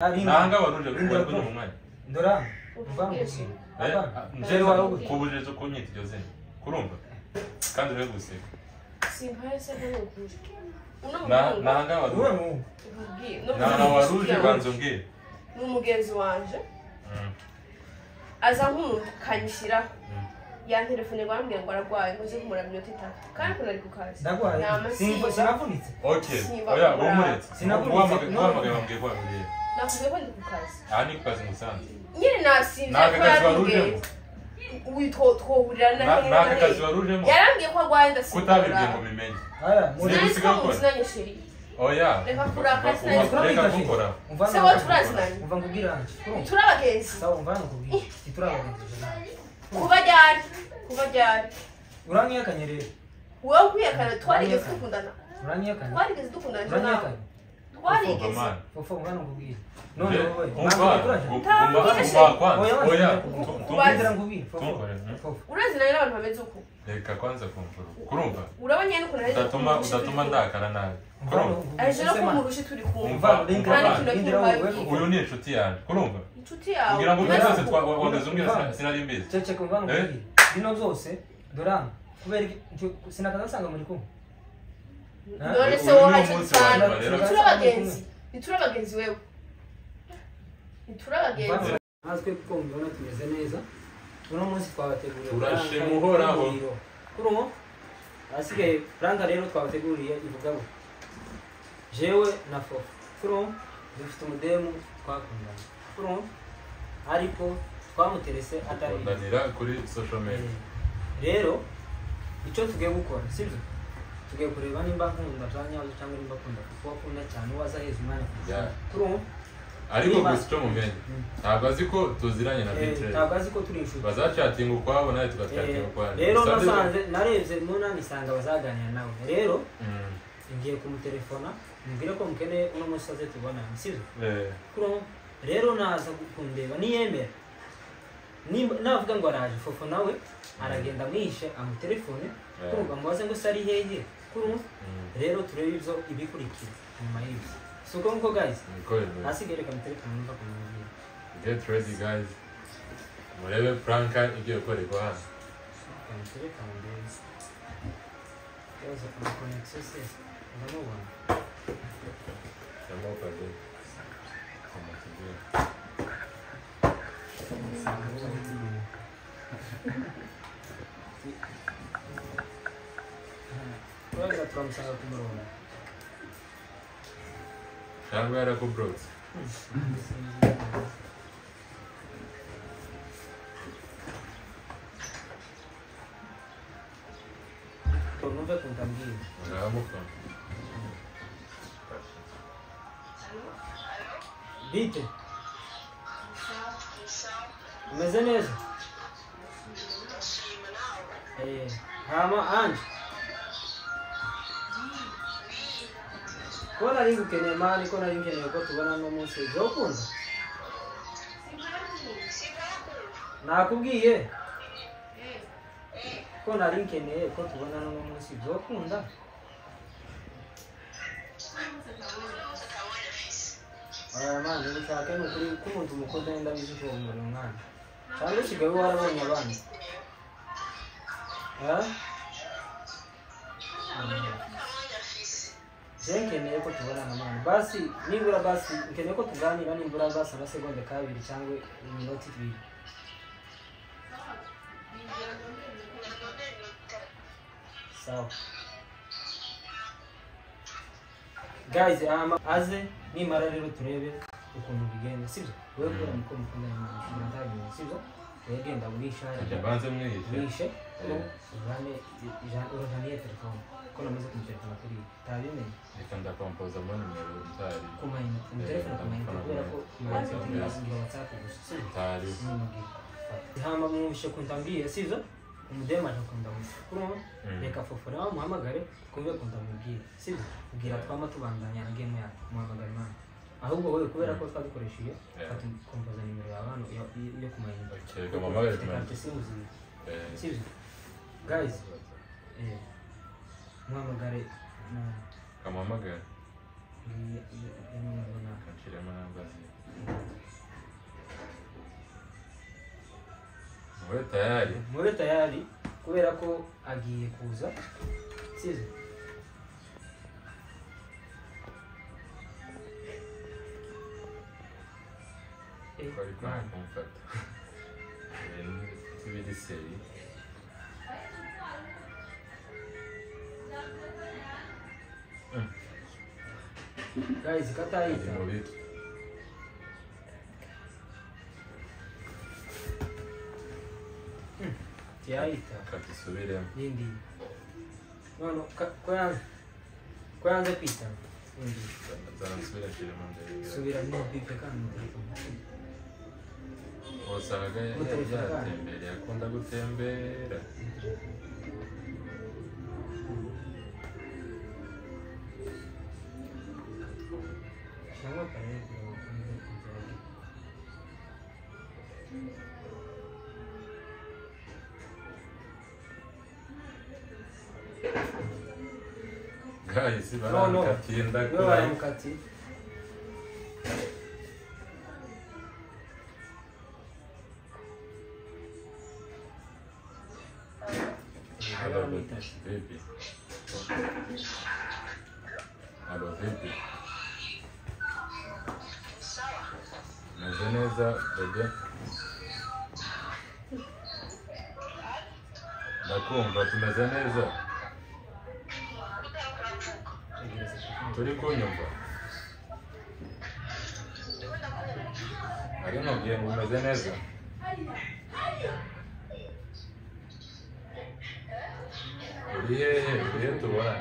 nanga waruje kuba kuno mu mwanya ndora mvangu njeri wawe kubujije kunyita iryo zina kurumva kandi ure guseka simpahise n'ukuri nanga waruje nanga waruje banzo ngiye n'umugenzi wanje aza nk'umuntu kanyishyiraho ya telefone gwambwiye ngo aragwaye ngo ze kumura minota 3 kandi ko nari ku kazi ndagwaye sinavunitse okay oya bomuretse sinavunitse wamagaye bambwiye kwa buriye nakubwiye ko ndi ku kazi ani ku kazi musanze nyine nasinze ko yarambwiye twohurira naka kazi warujemo yarambwiye ko agwaye ndasinze kutabibye ngo bimenye aya muri sinanye sheri oya reka kuraka reka gukora se wa turazinanye umva nkubwira turabagenzi sawa umva nkubwira turabagenzi kuba ryari uranyakanye rero wowe kwiyakana twarigeze dukundana uranyakanye twarigeze dukundana uranyakanye twarigeze fofo umwana nkubwira none wowe kubandira nkubwira fofo urazinanye n'abantu bameze uko reka kwanza kumvura kurumva urabonye n'ukuntu ari udatuma ndakara nabi kurumva aje no kumurusha turi kumva uyu ni inshuti yanjye kurumva inshuti yawe kugira ngo byose twagaze umbwira sinari mbizi cece ko mvana nkubwira bino byose dorama kubera sinakaza nsanga muri kumwe none se wowe hacitsana niturabagenzi wewe niturabagenzi natwe kuko mbona tumeze neza uno munsi twabateguriye turashemuhoraho kurumo asigaye Franka rero twabateguriye ivuga ngo jewe na fofo kurumo dufite umudemu twakundana kurumo ariko twamuterese atanira kuri social media rero icyo tugiye gukora sibyo tugiye kureba nimba nkunda byanyazo cyangwa nimba akunda kuko akunda cyane wazaheza umwana kurumo ariko gusa cyo mumenye ntabwo azi ko tuziranye na Beatrice ntabwo azi ko turi inshuti bazachatinga ukwabo nawe tugachatinga ukwabo rero nasanze narebye nuna nisanga bazaganira nawe rero ngiye kumutelefona mbwira ko mukeneye uno musaze tubona sibyo kurumo rero naza kundeba niyemera navuga ngo araje fofo nawe aragenda mwishe amutelefone kuruga mubaze ngo sari hehe kurumo rero turebe ibyo ibikurikira nyuma y'ibyo suko nko guys asigere kamutelefone numva kumubwira get ready guys murebe Franka igiye gukorerwa hano kamutelefone mbere yaza kumukonexia se ndamubona yamokaje Kwanza tukamsanga kumurongo. Cyangwa yarakubrotse. Numva kuntambira. Ngamuka. Bite. Umeze neza? Hama anje. Kona ringu kene mani kona ringu kene ko tubona no munsi zokunda. Nakubwiye. Kona ringu kene ko tubona no munsi zokunda. Mani ushaka n'ukuri kumuntu mukunda nda bizuko muri mwana. Cyangwa sigaye warabonye abandi. Nkeneye ko tubonana mwana basi nibura basi nkeneye ko tuganira nibura basi amasegonda kabiri cyangwa iminota 2 sawa guys aze nimara rero turebe ukuntu bigenda sibyo wewe kubera muko mukunda n'amatabi sibyo yagenda burishara yabanze mwishe urane urane telefone kono meze kumtelefona kuri tabime reka ndakompoza mu nimero ntari kumayina telefone kumayina kubera ko kumayina ngira WhatsApp gusa ntari hama mwishe kuntambie sivyo umudema akakunda kurumo reka fofora muhamagare kumbe kundamubwira sivyo kugira twama tubandanya na game yacu muhamagare mana ahubwo wowe kubera ko twadukoreshiye kompoza nimero y'abantu yo kumayina reka muhamagare kumbe sivyo guys muhamagare kamuhamagare Ini kaciremo nambazi mube tayari kubera ko agiye kuza size Quali qua confetto. Si vede sei. Guys, kata ita. Tiaita. Kati subire. Nindi. No, kwanza pita. Nindi. Zana subira chile mande. Subira no pika kandi. Osanga yatembera akunda gutembera. Shangwa pale Guys, baramukatiye ndakura. baramukatiye. Hello, baby. Hello, baby. Meze neza, bebe. Ndakumva tumeze neza. Turi kunyumva. Ari nabwiye ngo umeze neza. Uri hehe tubona?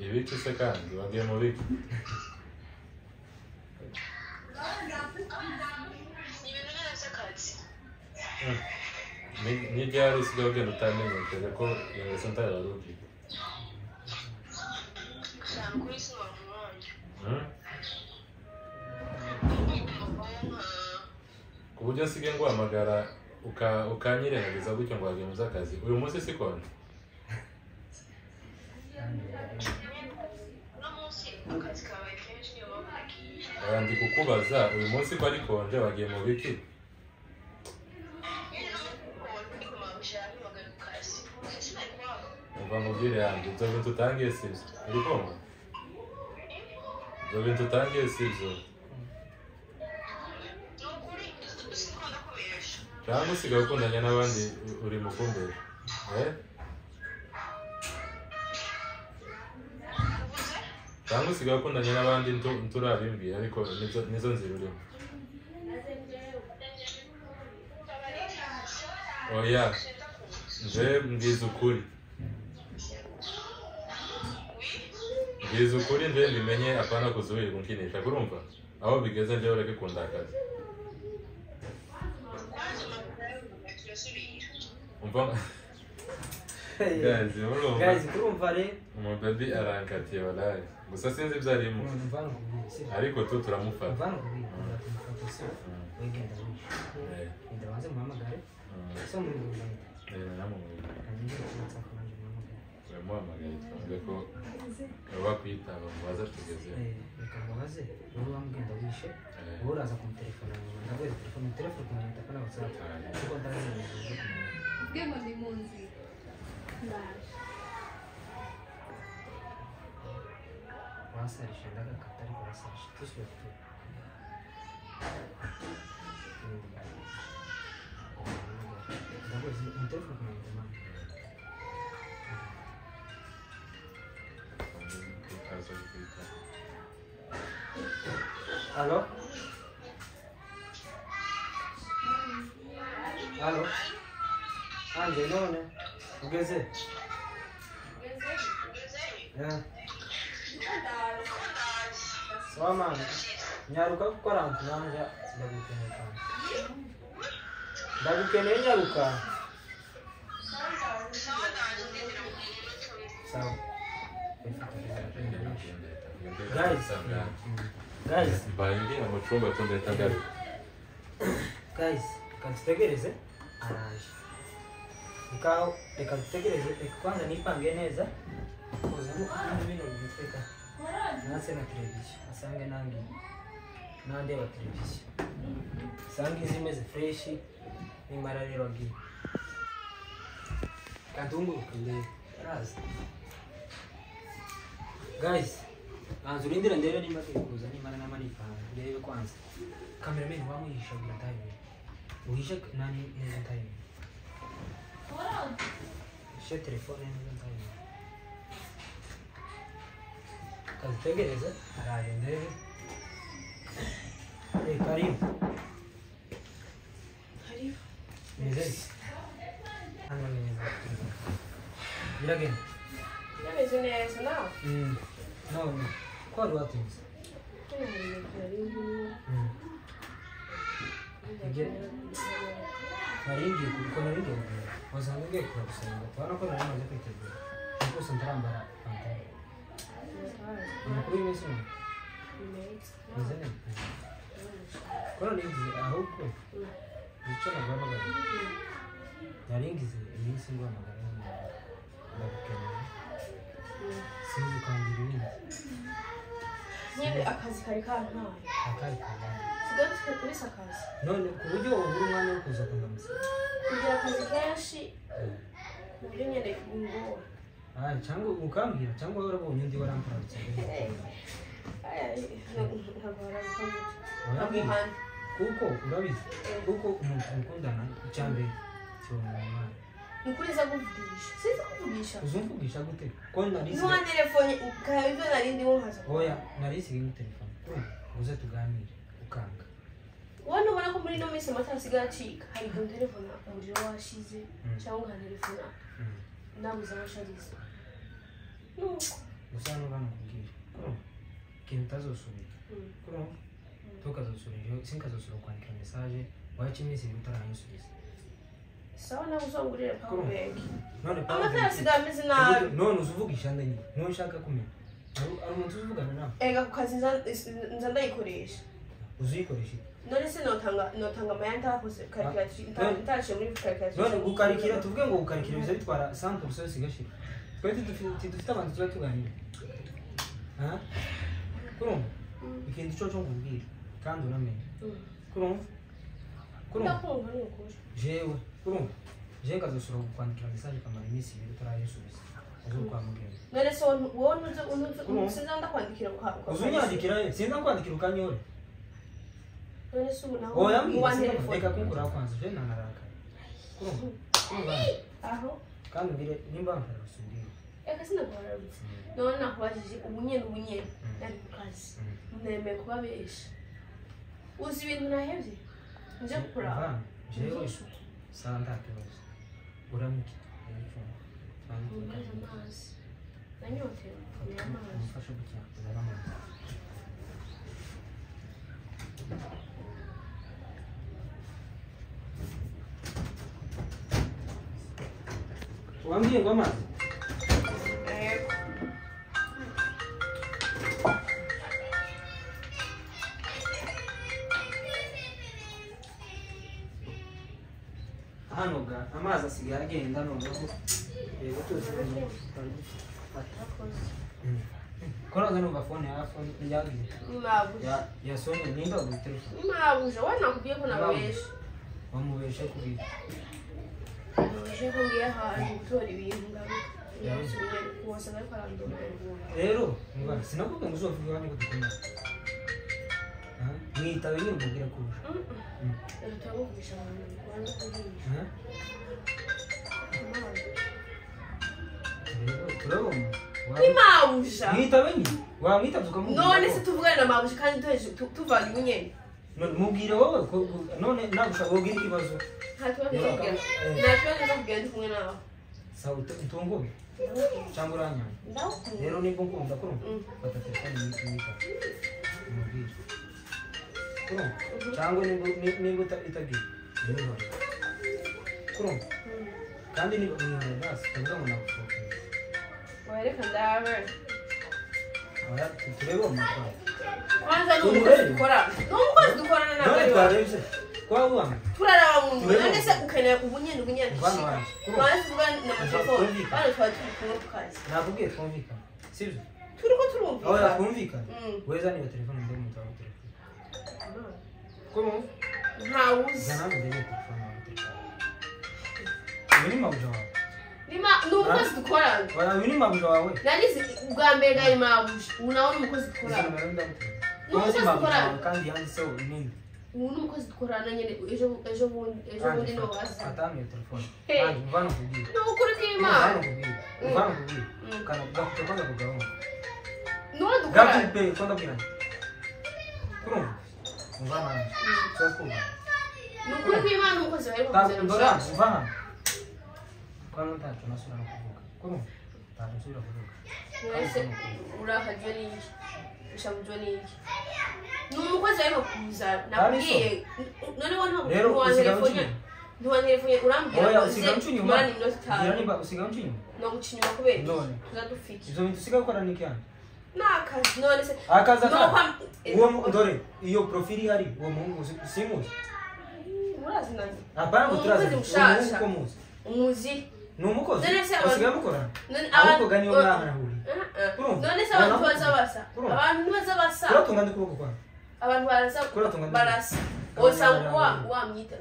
Ibiki se kandi wagiye mu biki? Ni ryari usigaye ugenda utamenyekeze ko iyo senta yari ugiye? Ku buryo nsigaye nguhamagara ukanyirengagiza gutyo ngo wagiye mu z'akazi. Uyu munsi si konje? Ndi kukubaza uyu munsi ko ari konje wagiye mu biki? Umva mubwire yanjye ibyo bintu utangiye sibyo. Uri kumva? Ibyo bintu utangiye sibyo. Cyangwa usigaye ukundanya n'abandi uri mukumbere? Cyangwa usigaye ukundanya n'abandi nturabimbwira ariko nizo nzira urimo. Oya, nje mbwiza ukuri. Mbwiza ukuri nje mbimenye apana kuzuhirwa unkinisha, kurumva? Aho bigeze nje ureke kundakaza. Umva Guys, kurumva re umubaby arankatiye walahi. Gusa sinzi ibyo arimo. Ariko tu turamufata. Ndabanze muhamagare. So muhamagare twavuga ko wakwitaba mubaza tugeze. Reka mubaze wowe wambwenda wishe wowe uraza kumutelefona ndagweza telefone kumenya telefone WhatsApp kuko ndazi Gemo ni munzi. wasarisha ndagakata ariko wasarisha tusubire tu ndagweza telefone kumenya mama. Allo? Allo? Anje none ugeze? Sawa mama. Nyaruka gukora nanja ndagukeneye nyaruka. Sawa. Guys, baingia mu cyumba tundeta ngari. Guys, kanitegereze araje. Reka dutegereze kwanza nipange neza. Koza no ibintu bifeka. nase na televiziyo asange nange nandeba televiziyo asange zimeze fresh nimara rero ngi kantunguruka ndebe arazi guys anzu rindira ndebe nimba kuza nimara n'amarifa ndebe kwanza cameraman wamuhisha bila time uhisha nani neza time she telefone neza time kazitegereza araje ndebe karibu mzee ana neza biragenda Nameze neza nawe no kwa rwatinze naringiye kuko naringiye wazanga ngiye kuragusenga tubona ko nari maze kwitegura kuko sintarambara pantaro kuri iminsi imwe meze neza ko naringiye ahubwo icyo naguhamagara naringize iminsi nguhamagara ndagukeneye sinzi ukangira ibindi nyine akazi kari kantaye akari kantaye sigaye kuri sakazi none ku buryo ubura umwanya wo kuza kundamusa kugira akazi kenshi mu buryo nyine bingora cyangwa ukambwira cyangwa warabonye undi waramparitse kuko urabizi kuko umuntu mukundana icyambere cy'umwana Nikuliza kuvugisha. Siza kuvugisha. Uzumvugisha gute? Ko narisi. Nuwa telefone kahivyo narindi wohaza. Oya, narisi ngi telefone. Uze tuganire ukanga. Wano ubona ko muri no minsi amatara asigaye acika. Hari igihe telefone umuriro washize cyangwa nka telefone nabuze amashariza. Gusa n'ubana kubwira. Kintu tazosubira. Tukazosubira. Sinkazosubira kwandika message. Wacha iminsi utaranyisubiza. Sawa na uzongurira power bank. None amatara asigaye ameze nabi. None uzuvugisha ndanye. None ushaka kumenya. Ari umuntu uzuvugana nawe. Ega kukazi nza ndayikoresha. Uzuyikoresha. None se notanga mayanta hakoze calculation ntaje muri calculation. None gukarikira tuvuge ngo gukarikira biza bitwara 100% sigashira. Twete dufite abantu tuba tuganira. Kurum. Ikindi cyo ngubwira kandi uramenye. Kurum. Ndakumva ni ukuri. Jewe, kurum. Je ngazosura kwandikira message kamara iminsi ibiri utarayisubiza. Azokwa mugende. None se wowe sinza ndakwandikira ukaka. Uzunyandikira sinza kwandikira ukanyore. None se umuntu aho wa telefone reka kunkura kwanza je nanaraka. Kurum. Aho kandi ngire nimba mfarasubira. Eka sinagora bitse. None nakwajije ubunyene ari kukazi. Ndeme kubabesha. Uzi ibintu nahevye. Nje kura. Jewe sanda kibazo. Uramiki. Nanyote. Mfasha bucya. Zaramazi. Wambie ngoma. Hanoga amazi asigaye agenda noneho yego tuzi koraga no bafone hafi yagiye ya Sonia nimba gutelefone mabuja wana kubiye ko nabesha wamubesha kubira je ko ngiye hantu gutora ibintu ngaruka yasubiye kuwasa na karandoro rero ngwa sinakuvuga ngo uzovuga hano gutuma mwitabe nyine umubwira kurusha rero turavugisha abantu kwanza kuri turabona Imawusha mwitabe nyine wamwitavye ukamubwira none se tuvugana na mawusha kandi tuvanye ubunyene none mubwire wowe none nagusha wogira ikibazo natwe kugenda kumwe nawe sawa utungo cyangwa uranyanya rero nibwo ngunda kurumva fata telefone n'imika umubwire kurumva cyangwa nibwo itagiye niba kurumva kandi niba mwihana basi tuvuga ngo nagufoka wereka ndawe aya turebe umukora kwanza n'umukozi dukora n'umukozi dukorana nawe none twarebye kwabwana turaraba mu none se ukeneye ubunyene kwanza tuvugana na telefone bano twari turi kumwe tukazi nakubwiye twumvikana sibyo turiko turumva aho yakumvikana weza niyo telefone ndi mu tawo telefone komo ntawuzi zana mu telefone ni mabuja wawe nima n'umukozi dukorana wala ni mabuja wawe nanizi ubwa mbere gari mabuja unaona umukozi dukorana n'umukozi dukorana kandi yanditseho nini ubu n'umukozi dukorana nyene ejo bundi no hasi atamiye telefone kandi mvana kubwira no kuri kw'Imana mvana kubwira kana gakutokonda kugaho no dukorana gakupe konda bwira kurumva mvana cyakuma no kuri kw'Imana umukozi bari kuzana ndora mvana kwa mutatu nasura no kuvuga kurumva tamusura kuvuga mwese urahajwe n'iki ushamujwe n'iki n'umukozi ariko kuza nabwiye none wa telefone urambwira ngo usiga mcunyuma niba usiga mcunyuma no gucinyuma kubera none tuzadufiki izo bintu usiga gukora niki yani nakazi none se akaza uwo ndore iyo profili hari uwo muhungu simuzi urazi nani hapana ngo turazi umuhungu ko muzi umuzi n'umukozi usiga mukora abantu ariko gani yo mwana huri none se abantu bazabasa abantu bazabasa kuratunga ndikuboko kwa abantu barasa osangwa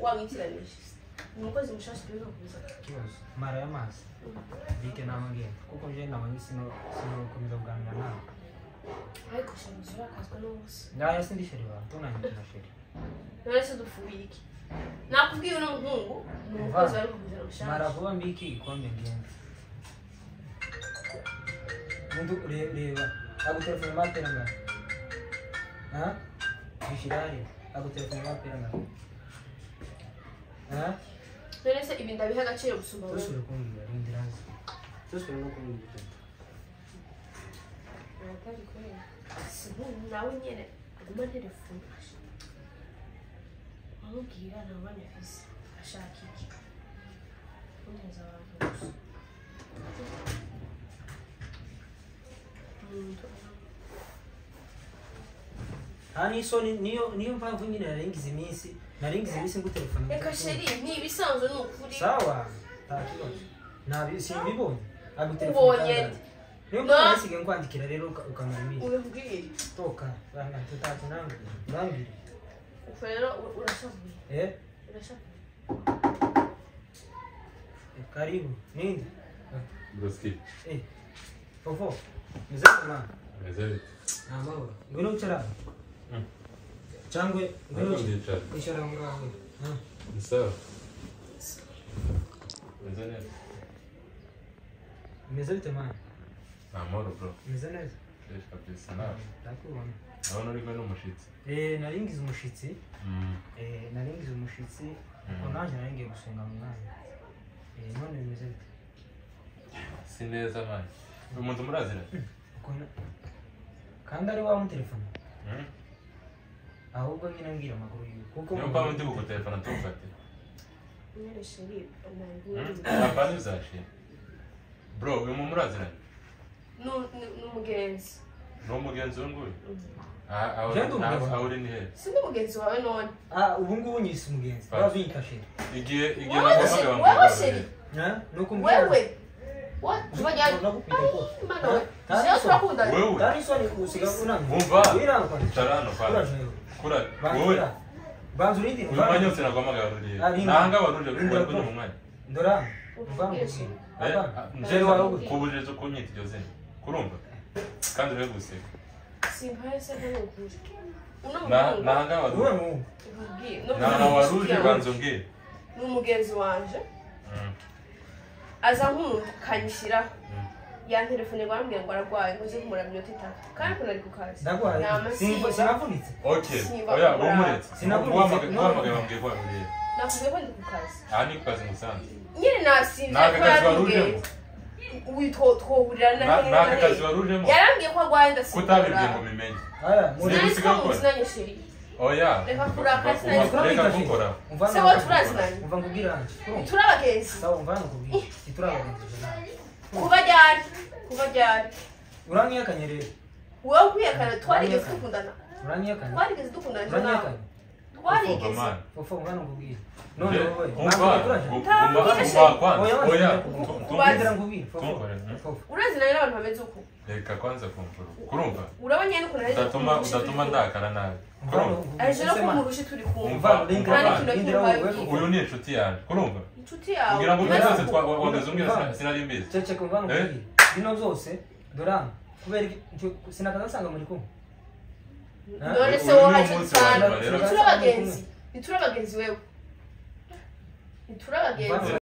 wamwitiranije umukozi mushasha rero kuza kibazo mara y'amazi bike namagenda kuko nje nabanye sino komeza kuganira nawe ariko shimizura akazwa n'ubusa ndaya sindi sheri ba tunanye na sheri none se dufubiki nakubwiye uno muhungu umukozi ari kuza mushasha mara vuba mbiki ikombe ngende mundu reba agutelefone mapera nga ha bishirari agutelefone mapera nga ha none se ibi ndabiha agaciro gusumba wewe usubira kumbwira rindirazi usubira no kumbwira nawe nyene aguma telefone amubwira nawe nefise ashaka iki uneza abantu gusa hani so niyo mpamvu nyine narengiza iminsi ngo telefone reka sheri ni ibisanzwe ni ukuri sawa takibazo nabi simbibonye ubonye niyo mpamvu nsigaye nkwandikira rero ukamara iminsi ubibwire toka bana tutatu nangu nambiri rero urashavuye urashavuye karibu nini Doski. Fofo mzee mama Mzee mama ngwino uchara changwe ngwino uchara ngawe sawa mzee mzee tena amoro bro mzee neza fresh kabisa nawe ndakubona abona uri no mushitsi naringize umushitsi naringize umushitsi onanje naringiye gusenga mu mwanya none bimeze bite si neza mani umuntu murazira kandi ari wa mu telefone ahubwo nyine ngira amakuru yiwe kuko niyo mpamvu ndi kugutelefona ntufate nyine sheri apana uzashi bro uyu mu murazira n'umugenzi n'umugenzi w'unguyu aho uri ni he si n'umugenzi wawe none ubu ngubu nyise umugenzi bavyita sheri igihe naguhamagaye wewe sheri nuko wewe what bajya mana wewe sio turakunda wewe tani so ni kusiga unanga umva wirangwa tarano pa kura wewe banzurindi uyu mwanya wose naguhamagaye waruriye nanga waruje kuri mu mwanya ndora mvangu nje wawe kubujije zo kunyita iryo zina kurumva kandi uri guseka simpaye se n'ukuri nanga waruje nanga waruje banzongere n'umugenzi wanje aza nk'umuntu kanyishyiraho ya telefone bambwira ngo ararwaye ngo uze kumura minota 3 kandi ko nari ku kazi ndagwaye sinavunitse okay oya umuretse sinavunitse guhamagaye bambwiye ko waruriye nakubwiye ko ndi ku kazi ni ku kazi musanze nyine nasinze ko yarubwiye twohurira naka kazi warujemo yarambwiye ko arwaye ndasigura kutabibwiye ngo bimenye sinabisiga gukora oya reka kurakasa reka gukora se wowe turazinanye umva nkubwira turabagenzi sawa umva nkubwira turabagenzi kuva ryari uranyakanye rero wowe kwiyakana twarigeze dukundana uranyakanye twarigeze dukundana uranyakanye twarigeze fofo ngana nkubwira none wowe urazi nayo abantu bameze uko reka kwanza kumvura kurumva urabonye n'ukuntu udatuma ndakara nabi aje no kumurusha turi kumva uyu ni inshuti yanjye kurumva inshuti yawe kugira ngo byose wagaze umbwira sinari mbizi cece kumva nkubwira bino byose dorana kubera sinakaza nsanga muri kumwe none se wowe cyane turabagenzi wewe turabagenzi